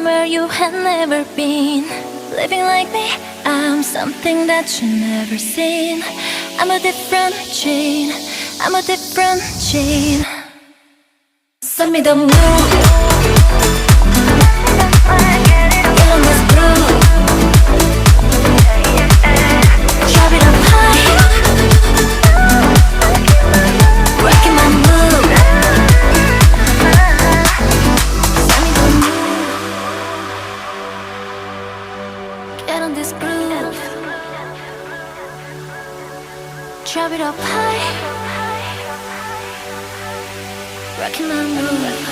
somewhere you had never been. Living like me, I'm something that you never seen. I'm a different chain, I'm a different chain. Send me the moon, get on this groove. Drop it up high, rocking my mood. Send me the moon, get on this groove. Drop it up high, rocking my mood.